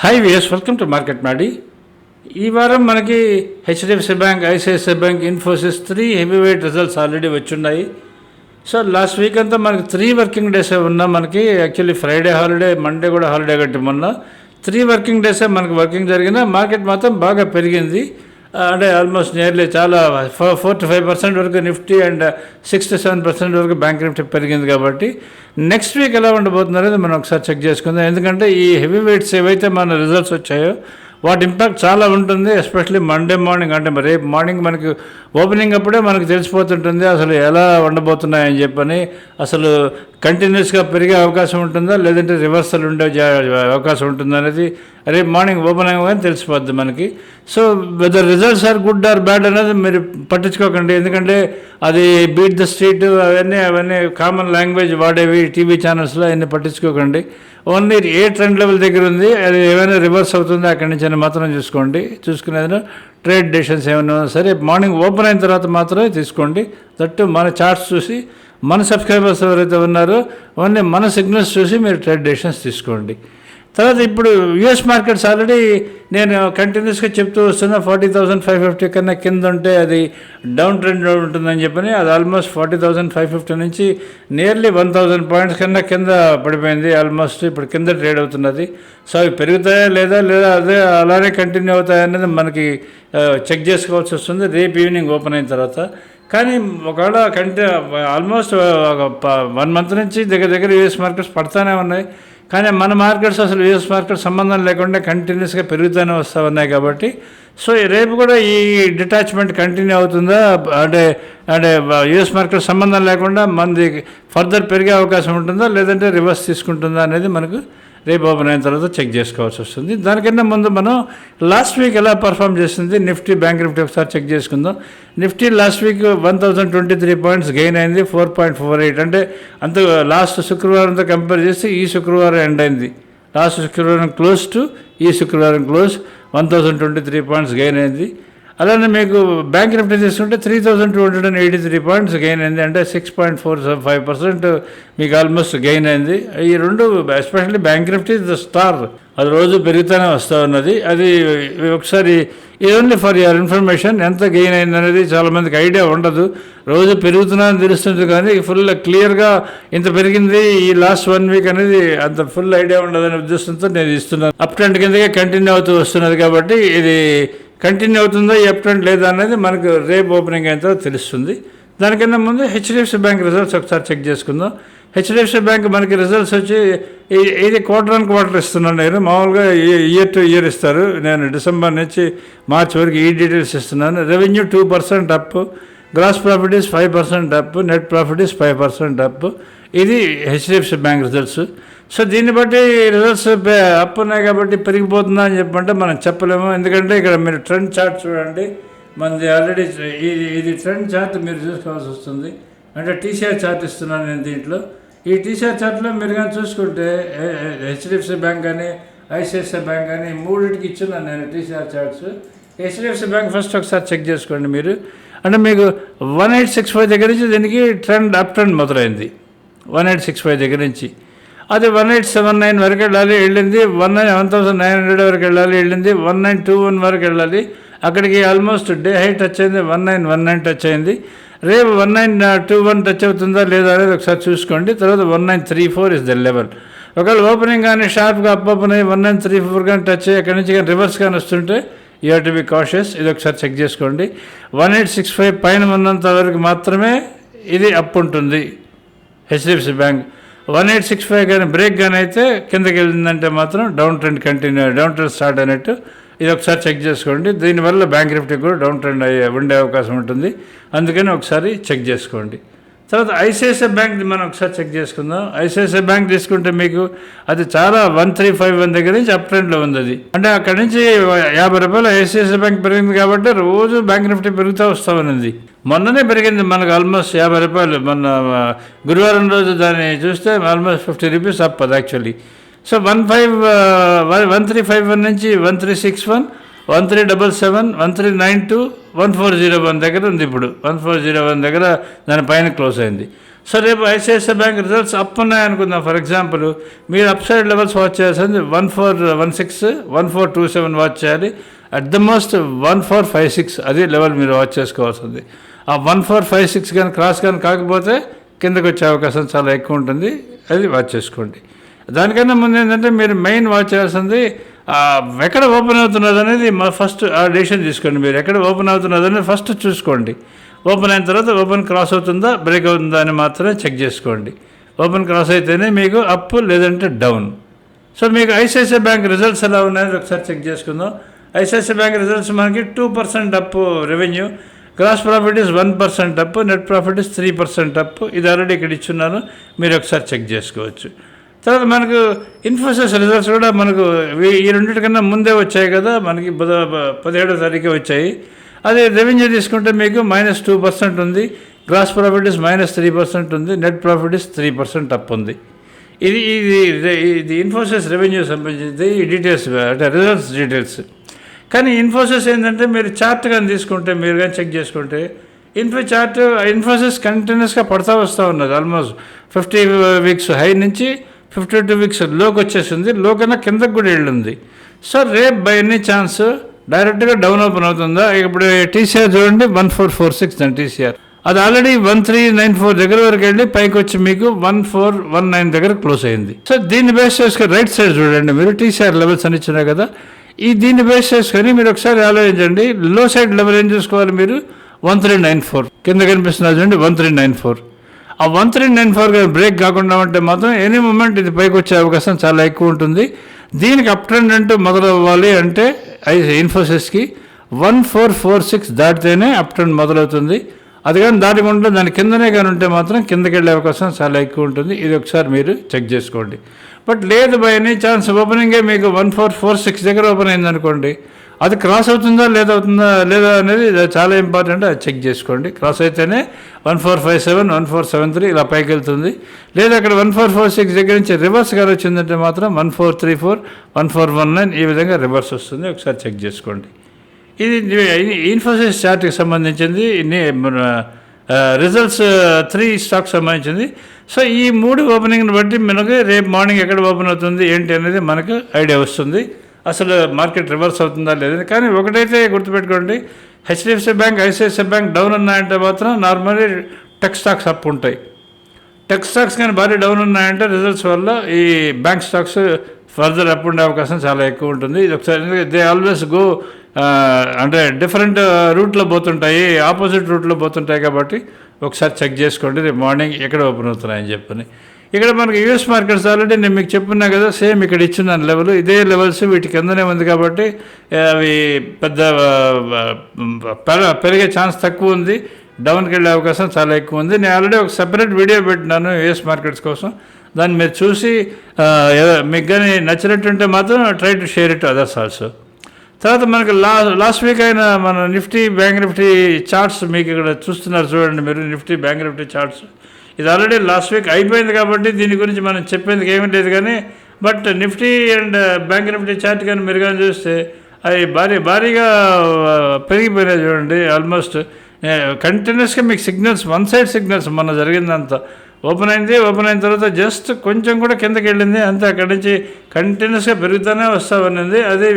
Hi viewers, welcome to market మాడి. ఈ వారం మనకి HDFC bank, ICICI bank, Infosys 3 heavy weight results already వచ్చున్నాయి. సో లాస్ట్ వీక్ అంతా మనకి 3 వర్కింగ్ డేసే ఉన్నా. మనకి యాక్చువల్లీ ఫ్రైడే హాలిడే, మండే కూడా హాలిడే కట్టి మొన్న 3 వర్కింగ్ డేసే మనకి వర్కింగ్ జరిగిన మార్కెట్ మాత్రం బాగా పెరిగింది. అంటే ఆల్మోస్ట్ నియర్లీ చాలా 4 to 5% వరకు నిఫ్టీ అండ్ 6 to 7% వరకు బ్యాంక్ నిఫ్టీ పెరిగింది. కాబట్టి నెక్స్ట్ వీక్ ఎలా ఉండబోతుంది అనేది మనం ఒకసారి చెక్ చేసుకుందాం. ఎందుకంటే ఈ హెవీ వెయిట్స్ ఏవైతే మన రిజల్ట్స్ వచ్చాయో వాటి ఇంపాక్ట్ చాలా ఉంటుంది. ఎస్పెషల్లీ మండే మార్నింగ్, అంటే రేపు మార్నింగ్ మనకి ఓపెనింగ్ అప్పుడే మనకు తెలిసిపోతుంటుంది అసలు ఎలా ఉండబోతున్నాయని చెప్పని. అసలు కంటిన్యూస్గా పెరిగే అవకాశం ఉంటుందా, లేదంటే రివర్సల్ ఉండే అవకాశం ఉంటుందా అనేది రేపు మార్నింగ్ ఓపెన్ అవ్వగానే తెలిసిపోద్ది మనకి. So weather results are good or bad అనేది మీరు పట్టించుకోకండి. ఎందుకంటే అది బీట్ ద స్ట్రీట్ అవన్నీ కామన్ లాంగ్వేజ్ వాడేవి టీవీ ఛానల్స్లో అవన్నీ పట్టించుకోకండి. ఓన్లీ ఏ ట్రెండ్ లెవెల్ దగ్గర ఉంది, అది ఏమైనా రివర్స్ అవుతుందో అక్కడి నుంచి అని మాత్రం చూసుకోండి. చూసుకునేది ట్రేడ్ డెసిషన్స్ ఏమైనా సరే మార్నింగ్ ఓపెన్ అయిన తర్వాత మాత్రమే తీసుకోండి. దట్టు మన చార్ట్స్ చూసి, మన సబ్స్క్రైబర్స్ ఎవరైతే ఉన్నారో ఓన్లీ మన సిగ్నల్స్ చూసి మీరు ట్రేడ్ డెసిషన్స్ తీసుకోండి. తర్వాత ఇప్పుడు యూఎస్ మార్కెట్స్ ఆల్రెడీ నేను కంటిన్యూస్గా చెప్తూ వస్తున్నా 40,550 కన్నా కింద ఉంటే అది డౌన్ ట్రెండ్ ఉంటుందని చెప్పని. అది ఆల్మోస్ట్ 40,550 నుంచి నియర్లీ 1,000 పాయింట్స్ కన్నా కింద పడిపోయింది. ఆల్మోస్ట్ ఇప్పుడు కింద ట్రేడ్ అవుతున్నది. సో అవి పెరుగుతాయా లేదా అదే అలానే కంటిన్యూ అవుతాయా అనేది మనకి చెక్ చేసుకోవాల్సి వస్తుంది రేపు ఈవినింగ్ ఓపెన్ అయిన తర్వాత. కానీ ఒకవేళ ఆల్మోస్ట్ 1 మంత్ నుంచి దగ్గర యూఎస్ మార్కెట్స్ పడతానే ఉన్నాయి. కానీ మన మార్కెట్స్ అసలు యూఎస్ మార్కెట్ సంబంధం లేకుండా కంటిన్యూస్గా పెరుగుతూనే వస్తూ ఉన్నాయి. కాబట్టి సో రేపు కూడా ఈ డిటాచ్మెంట్ కంటిన్యూ అవుతుందా, అంటే యూఎస్ మార్కెట్ సంబంధం లేకుండా మనది ఫర్దర్ పెరిగే అవకాశం ఉంటుందా, లేదంటే రివర్స్ తీసుకుంటుందా అనేది మనకు రేపు ఓపెన్ అయిన తర్వాత చెక్ చేసుకోవాల్సి వస్తుంది. దానికన్నా ముందు మనం లాస్ట్ వీక్ ఎలా పర్ఫామ్ చేస్తుంది నిఫ్టీ, బ్యాంక్ నిఫ్టీ ఒకసారి చెక్ చేసుకుందాం. Nifty last week 1,023 points gain అయింది, 4.48. అంటే అంత లాస్ట్ శుక్రవారంతో కంపేర్ చేస్తే ఈ శుక్రవారం ఎండ్ అయింది. లాస్ట్ శుక్రవారం క్లోజ్ టు ఈ శుక్రవారం క్లోజ్ 1,023 పాయింట్స్ గెయిన్ అయింది. అలానే మీకు బ్యాంక్ నిఫ్టీ తీసుకుంటే 3,283 పాయింట్స్ గెయిన్ అయింది. అంటే 6.45% మీకు ఆల్మోస్ట్ గెయిన్ అయింది. ఈ రెండు especially bank Nifty the star, అది రోజు పెరుగుతూనే వస్తూ ఉన్నది. అది ఒకసారి ఇది ఓన్లీ ఫర్ యువర్ ఇన్ఫర్మేషన్. ఎంత గెయిన్ అయింది అనేది చాలామందికి ఐడియా ఉండదు. రోజు పెరుగుతున్నానని తెలుస్తుంది కానీ ఫుల్ క్లియర్గా ఇంత పెరిగింది ఈ లాస్ట్ 1 వీక్ అనేది అంత ఫుల్ ఐడియా ఉండదనే ఉద్దేశంతో నేను ఇస్తున్నాను. అప్ ట్రెండ్ కిందకే కంటిన్యూ అవుతూ వస్తున్నది. కాబట్టి ఇది కంటిన్యూ అవుతుందో అప్ ట్రెండ్ లేదా అనేది మనకు రేపు ఓపెనింగ్ అయిన తర్వాత తెలుస్తుంది. దానికన్నా ముందు హెచ్డిఎఫ్సి బ్యాంక్ రిజల్ట్స్ ఒకసారి చెక్ చేసుకుందాం. హెచ్డిఎఫ్సి బ్యాంక్ మనకి రిజల్ట్స్ వచ్చి ఇది క్వార్టర్ ఇస్తున్నాను. నేను మామూలుగా ఇయర్ టు ఇయర్ ఇస్తారు. నేను డిసెంబర్ నుంచి మార్చ్ వరకు ఈ డీటెయిల్స్ ఇస్తున్నాను. Revenue 2% up, gross profit is 5% up, net profit is 5% up. ఇది హెచ్డిఎఫ్సి బ్యాంక్ రిజల్ట్స్. సో దీన్ని బట్టి రిజల్ట్స్ అప్ ఉన్నాయి కాబట్టి పెరిగిపోతుందా అని చెప్పంటే మనం చెప్పలేము. ఎందుకంటే ఇక్కడ మీరు ట్రెండ్ చార్ట్ చూడండి. మనది ఆల్రెడీ ఇది ట్రెండ్ చార్ట్ మీరు చూసుకోవాల్సి వస్తుంది. అంటే టీసీఆర్ చార్ట్ ఇస్తున్నాను నేను దీంట్లో. ఈ టీసీఆర్ చార్ట్లో మీరు కానీ చూసుకుంటే హెచ్డిఎఫ్సి బ్యాంక్ కానీ, ఐసిఐసిఐ బ్యాంక్ కానీ మూడింటికి ఇచ్చున్నాను నేను TCR charts. HDFC bank first ఒకసారి చెక్ చేసుకోండి మీరు. అంటే మీకు 1865 దగ్గర నుంచి దీనికి అప్ ట్రెండ్ మొదలైంది. 1865 దగ్గర నుంచి అది 1879 వరకు వెళ్ళింది. 1900 వరకు వెళ్ళింది. 1921 వరకు వెళ్ళాలి. అక్కడికి ఆల్మోస్ట్ డే హైట్ టచ్ అయింది, 1919 టచ్ అయింది. రేపు 1921 టచ్ అవుతుందా లేదా అనేది ఒకసారి చూసుకోండి. తర్వాత 1934 ఇస్ ద లెవెల్. ఒకవేళ ఓపెనింగ్ కానీ షార్ప్గా అప్ ఓపెన్ అయ్యి 1934 కానీ టచ్ అయ్యి అక్కడి నుంచి కానీ రివర్స్ కానీ వస్తుంటే you have to be cautious. ఇది ఒకసారి చెక్ చేసుకోండి. 1865 పైన ఉన్నంత వరకు మాత్రమే ఇది అప్ ఉంటుంది హెచ్డిఎఫ్సి బ్యాంక్. 1865 కానీ బ్రేక్ కానీ అయితే కిందకి వెళ్ళిందంటే మాత్రం డౌన్ ట్రెండ్ స్టార్ట్ అయినట్టు. ఇది ఒకసారి చెక్ చేసుకోండి. దీనివల్ల బ్యాంక్ నిఫ్టీ కూడా డౌన్ ట్రెండ్ ఉండే అవకాశం ఉంటుంది. అందుకని ఒకసారి చెక్ చేసుకోండి. తర్వాత ఐసిఐసిఐ బ్యాంక్ మనం ఒకసారి చెక్ చేసుకుందాం. ఐసిఐసిఐ బ్యాంక్ తీసుకుంటే మీకు అది చాలా 1351 దగ్గర నుంచి అప్ ట్రెండ్లో ఉంది. అది అంటే అక్కడి నుంచి 50 రూపాయలు ఐసిఐసిఐ బ్యాంక్ పెరిగింది కాబట్టి రోజు బ్యాంక్ నిఫ్టీ పెరుగుతూ వస్తామన్నది. మొన్ననే పెరిగింది మనకు ఆల్మోస్ట్ 50 రూపాయలు. మొన్న గురువారం రోజు దాన్ని చూస్తే ఆల్మోస్ట్ 50 రూపీస్ అప్ అది యాక్చువల్లీ. సో 1351 నుంచి 1361, 1377, 1392, 1401 దగ్గర ఉంది. ఇప్పుడు 1401 దగ్గర దాని పైన క్లోజ్ అయింది. సో రేపు ఐసిఐసిఐ బ్యాంక్ రిజల్ట్స్ అప్ ఉన్నాయి అనుకుందాం. ఫర్ ఎగ్జాంపుల్ మీరు అప్ సైడ్ లెవెల్స్ వాచ్ చేయాల్సింది 1416, 1427 వాచ్ చేయాలి. అట్ ద మోస్ట్ 1456 అది లెవెల్ మీరు వాచ్ చేసుకోవాల్సింది. ఆ 1456 కానీ క్రాస్ కానీ కాకపోతే కిందకు వచ్చే అవకాశం చాలా ఎక్కువ ఉంటుంది, అది వాచ్ చేసుకోండి. దానికన్నా ముందు ఏంటంటే మీరు మెయిన్ వాచ్ చేయాల్సింది ఎక్కడ ఓపెన్ అవుతున్నది అనేది ఫస్ట్ ఆ డెసిషన్ తీసుకోండి. మీరు ఎక్కడ ఓపెన్ అవుతున్నది అనేది ఫస్ట్ చూసుకోండి. ఓపెన్ అయిన తర్వాత ఓపెన్ క్రాస్ అవుతుందా బ్రేక్ అవుతుందా అని మాత్రమే చెక్ చేసుకోండి. ఓపెన్ క్రాస్ అయితేనే మీకు అప్, లేదంటే డౌన్. సో మీకు ఐసిఐసిఐ బ్యాంక్ రిజల్ట్స్ ఎలా ఉన్నాయని ఒకసారి చెక్ చేసుకుందాం. ఐసిఐసిఐ బ్యాంక్ రిజల్ట్స్ మనకి 2% up revenue, gross profit is 1% up, net profit is 3% up. ఇది ఆల్రెడీ ఇక్కడ ఇచ్చున్నాను, మీరు ఒకసారి చెక్ చేసుకోవచ్చు. తర్వాత మనకు ఇన్ఫోసిస్ రిజల్ట్స్ కూడా మనకు ఈ రెండింటికన్నా ముందే వచ్చాయి కదా, మనకి 17వ తారీఖు వచ్చాయి. అదే రెవెన్యూ తీసుకుంటే మీకు -2% ఉంది, గ్రాస్ ప్రాఫిట్ ఇస్ -3% ఉంది, నెట్ ప్రాఫిట్ ఇస్ 3% అప్ ఉంది. ఇది ఇన్ఫోసిస్ రెవెన్యూ సంబంధించి ఈ డీటెయిల్స్ అంటే రిజల్ట్స్ డీటెయిల్స్. కానీ ఇన్ఫోసిస్ ఏంటంటే మీరు చార్ట్ కానీ తీసుకుంటే, మీరు కానీ చెక్ చేసుకుంటే ఇన్ఫోసిస్ కంటిన్యూస్గా పడతా వస్తూ ఉన్నది. ఆల్మోస్ట్ 50 వీక్స్ హై నుంచి 52 వీక్స్ లోకి వచ్చేసింది, లో కన్నా కిందకు కూడా వెళ్ళింది. సో రేపు బై ఎనీ ఛాన్స్ డైరెక్ట్గా డౌన్ ఓపెన్ అవుతుందా? ఇప్పుడు టీసీఆర్ చూడండి 1446 అని టీసీఆర్, అది ఆల్రెడీ 1394 దగ్గర వరకు వెళ్ళి పైకి వచ్చి మీకు 1419 దగ్గర క్లోజ్ అయింది. సో దీన్ని బేస్ చేసుకొని రైట్ సైడ్ చూడండి, మీరు టీసీఆర్ లెవెల్స్ అని ఇచ్చినాయి కదా, దీన్ని బేస్ చేసుకొని మీరు ఒకసారి ఆలోచించండి. లో సైడ్ లెవెల్ ఏం చూసుకోవాలి మీరు? 1394 కింద కనిపిస్తున్నారు చూడండి, 1394. ఆ 1394 కానీ బ్రేక్ కాకుండా ఉంటే మాత్రం ఎనీ మూమెంట్ ఇది పైకి వచ్చే అవకాశం చాలా ఎక్కువ ఉంటుంది. దీనికి అప్ ట్రెండ్ అంటూ మొదలవ్వాలి అంటే ఇన్ఫోసిస్కి 1446 దాటితేనే అప్ ట్రెండ్ మొదలవుతుంది. అది కానీ దాటకుండా దాని కిందనే కానీ ఉంటే మాత్రం కిందకి వెళ్ళే అవకాశం చాలా ఎక్కువ ఉంటుంది. ఇది ఒకసారి మీరు చెక్ చేసుకోండి. బట్ లేదు బై ఎనీ ఛాన్స్ ఓపెనింగే మీకు 1446 దగ్గర ఓపెన్ అయిందనుకోండి, అది క్రాస్ అవుతుందా లేదా అనేది చాలా ఇంపార్టెంట్, అది చెక్ చేసుకోండి. క్రాస్ అయితేనే 1457, 1473 ఇలా పైకి వెళ్తుంది. లేదా అక్కడ 1446 దగ్గర నుంచి రివర్స్ గారు వచ్చిందంటే మాత్రం 1434, 1419 ఈ విధంగా రివర్స్ వస్తుంది, ఒకసారి చెక్ చేసుకోండి. ఇది ఇన్ఫోసిస్ చార్ట్కి సంబంధించింది, రిజల్ట్స్ 3 స్టాక్ సంబంధించింది. సో ఈ 3 ఓపెనింగ్ని బట్టి మనకు రేపు మార్నింగ్ ఎక్కడ ఓపెన్ అవుతుంది ఏంటి అనేది మనకు ఐడియా వస్తుంది, అసలు మార్కెట్ రివర్స్ అవుతుందా లేదని. కానీ ఒకటైతే గుర్తుపెట్టుకోండి, HDFC bank, ICICI bank down ఉన్నాయంటే మాత్రం నార్మల్లీ టెక్ స్టాక్స్ అప్ ఉంటాయి. టెక్ స్టాక్స్ కానీ భారీ డౌన్ ఉన్నాయంటే రిజల్ట్స్ వల్ల ఈ బ్యాంక్ స్టాక్స్ ఫర్దర్ అప్ ఉండే అవకాశం చాలా ఎక్కువ ఉంటుంది. ఇది ఒకసారి దే ఆల్వేస్ గో అంటే డిఫరెంట్ రూట్లో పోతుంటాయి, ఆపోజిట్ రూట్లో పోతుంటాయి. కాబట్టి ఒకసారి చెక్ చేసుకోండి రేపు మార్నింగ్ ఎక్కడ ఓపెన్ అవుతున్నాయని చెప్పని. ఇక్కడ మనకి యూఎస్ మార్కెట్స్ ఆల్రెడీ నేను మీకు చెప్పున్నా కదా, సేమ్ ఇక్కడ ఇచ్చిన లెవెల్, ఇదే లెవెల్స్ వీటి కిందనే ఉంది. కాబట్టి అవి పెద్ద పెరిగే ఛాన్స్ తక్కువ ఉంది, డౌన్కి వెళ్ళే అవకాశం చాలా ఎక్కువ ఉంది. నేను ఆల్రెడీ ఒక సెపరేట్ వీడియో పెట్టినాను యూఎస్ మార్కెట్స్ కోసం, దాన్ని మీరు చూసి మీకు కానీ నచ్చినట్టుంటే మాత్రం try to share it others also. తర్వాత మనకు లాస్ట్ వీక్ అయిన మన నిఫ్టీ బ్యాంక్ నిఫ్టీ చార్ట్స్ మీకు ఇక్కడ చూస్తున్నారు చూడండి మీరు, నిఫ్టీ బ్యాంక్ నిఫ్టీ చార్ట్స్. ఇది ఆల్రెడీ లాస్ట్ వీక్ అయిపోయింది కాబట్టి దీని గురించి మనం చెప్పేందుకు ఏమీ లేదు. కానీ but Nifty and bank Nifty chart కానీ మీరు కానీ చూస్తే అవి భారీగా పెరిగిపోయినాయి చూడండి. ఆల్మోస్ట్ కంటిన్యూస్గా మీకు సిగ్నల్స్, వన్ సైడ్ సిగ్నల్స్ మొన్న జరిగిందంతా. ఓపెన్ అయిన తర్వాత జస్ట్ కొంచెం కూడా కిందకి వెళ్ళింది అంతే, అక్కడి నుంచి కంటిన్యూస్గా పెరుగుతూనే వస్తామన్నది. అది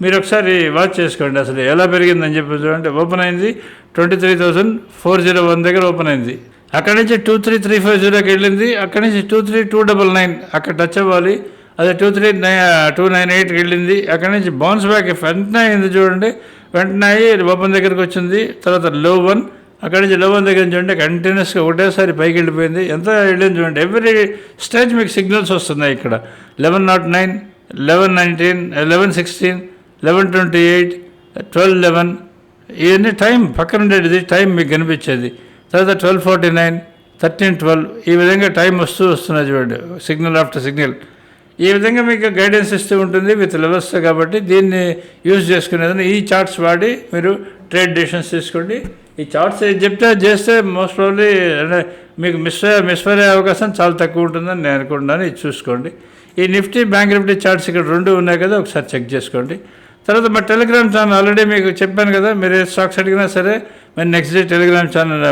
మీరు ఒకసారి వాచ్ చేసుకోండి అసలు ఎలా పెరిగిందని చెప్పి చూడండి. ఓపెన్ అయింది 23,401 దగ్గర ఓపెన్ అయింది, అక్కడి నుంచి 23,350కి వెళ్ళింది, అక్కడి నుంచి 23,299 అక్కడ టచ్ అవ్వాలి, అదే 23,298కి వెళ్ళింది, అక్కడి నుంచి బౌన్స్ బ్యాక్ వెంటనే అయింది చూడండి. వెంటనే ఓపెన్ దగ్గరికి వచ్చింది, తర్వాత లో 1, అక్కడి నుంచి లో 1 దగ్గర నుంచి చూడండి కంటిన్యూస్గా ఒకటేసారి పైకి వెళ్ళిపోయింది. ఎంత వెళ్ళింది చూడండి, ఎవ్రీ స్టేజ్ మీకు సిగ్నల్స్ వస్తున్నాయి ఇక్కడ. 1109, 1119, 1116, 1128, 1211 ఇవన్నీ టైం పక్కన ఉండేది, టైం మీకు కనిపించేది. తర్వాత 1249, 1312 ఈ విధంగా టైం వస్తున్నది చూడండి, సిగ్నల్ ఆఫ్టర్ సిగ్నల్. ఈ విధంగా మీకు గైడెన్స్ ఇస్తూ ఉంటుంది విత్ లెవెల్స్. కాబట్టి దీన్ని యూజ్ చేసుకునేదని ఈ చార్ట్స్ వాడి మీరు ట్రేడ్ డెసిషన్స్ తీసుకోండి. ఈ చార్ట్స్ చెప్తే చేస్తే మోస్ట్ ప్రాబ్లీ అంటే మీకు మిస్ఫైర్ అయ్యే అవకాశం చాలా తక్కువ ఉంటుందని నేను అనుకుంటున్నాను. ఇది చూసుకోండి. ఈ నిఫ్టీ బ్యాంక్ నిఫ్టీ చార్ట్స్ ఇక్కడ 2 ఉన్నాయి కదా, ఒకసారి చెక్ చేసుకోండి. తర్వాత మా టెలిగ్రామ్ ఛానల్ ఆల్రెడీ మీకు చెప్పాను కదా, మీరు ఏ స్టాక్స్ అడిగినా సరే మేము నెక్స్ట్ డే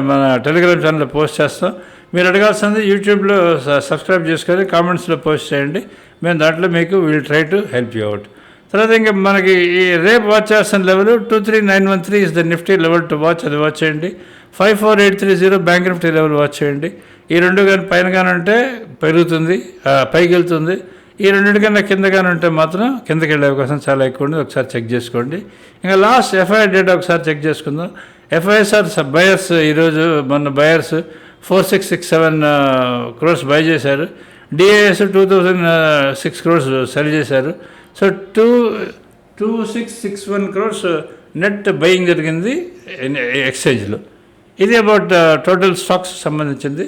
మన టెలిగ్రామ్ ఛానల్లో పోస్ట్ చేస్తాం. మీరు అడగాల్సింది యూట్యూబ్లో సబ్స్క్రైబ్ చేసుకొని కామెంట్స్లో పోస్ట్ చేయండి. మేము దాంట్లో మీకు will try to help you out. తర్వాత ఇంకా మనకి ఈ రేపు వాచ్ చేస్తున్న level 23913 is the Nifty level to watch, అది వాచ్ చేయండి. 54830 బ్యాంక్ నిఫ్టీ లెవెల్ వాచ్ చేయండి. ఈ రెండు కానీ పైన కానీ ఉంటే పెరుగుతుంది, పైకి వెళ్తుంది. ఈ రెండింటికన్నా కింద కానీ ఉంటే మాత్రం కిందకి వెళ్ళే అవకాశం చాలా ఎక్కువ ఉంది, ఒకసారి చెక్ చేసుకోండి. ఇంకా లాస్ట్ ఎఫ్ఐఆర్ డేటా ఒకసారి చెక్ చేసుకుందాం. ఎఫ్ఐఎస్ఆర్ బయర్స్ ఈరోజు మొన్న బయర్స్ 4667 crores బై చేశారు. డిఐఎస్ 2006 crores సెల్ చేశారు. సో 2661 crores నెట్ బయింగ్ జరిగింది ఎక్స్చేంజ్లో. ఇది అబౌట్ టోటల్ స్టాక్స్ సంబంధించింది.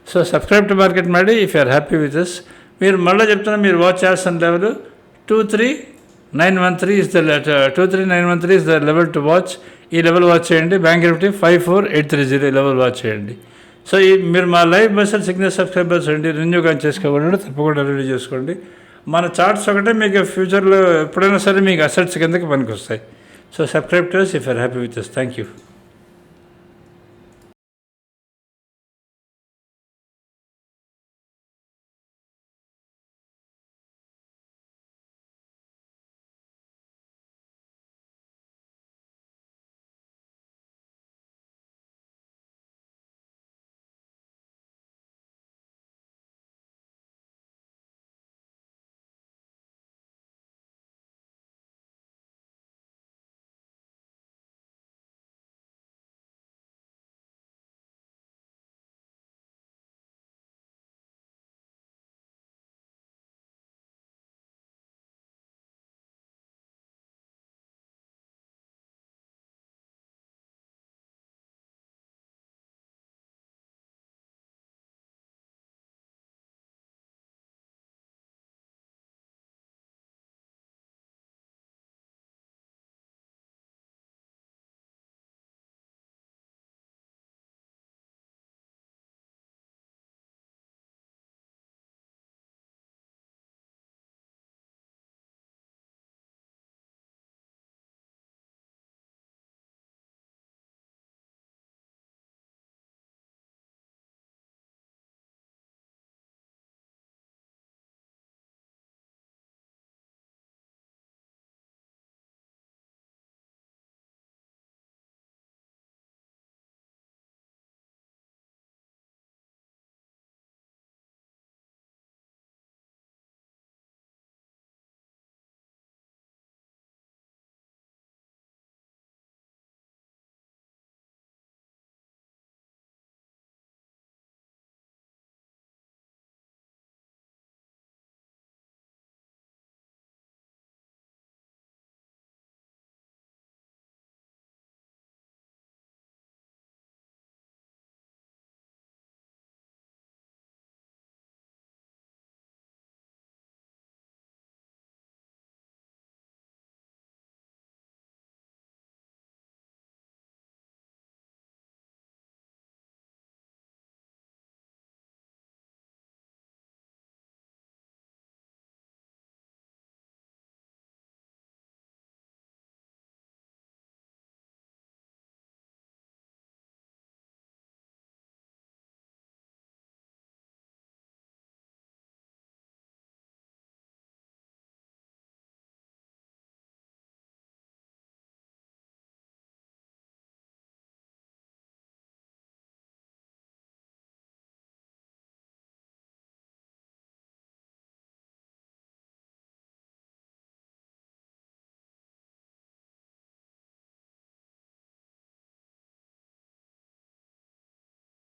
So subscribe to Market Maddy if you are happy with this. మీరు మళ్ళీ చెప్తున్నా, మీరు వాచ్ చేస్తున్న level 23913 is the level to watch. ఈ లెవెల్ వాచ్ చేయండి. బ్యాంక్ నిఫ్టీ 54830 లెవెల్ వాచ్ చేయండి. సో మీరు మా లైవ్ మెసేజ్ సిగ్నల్ సబ్స్క్రైబర్స్ అండి, రెన్యూ కానీ చేసుకోవాలి, తప్పకుండా రెన్యూ చేసుకోండి. మన చార్ట్స్ ఒకటే మీకు ఫ్యూచర్లో ఎప్పుడైనా సరే మీకు అసెట్స్ కిందకి పనికి వస్తాయి. So subscribe to us if you are happy with us. Thank you.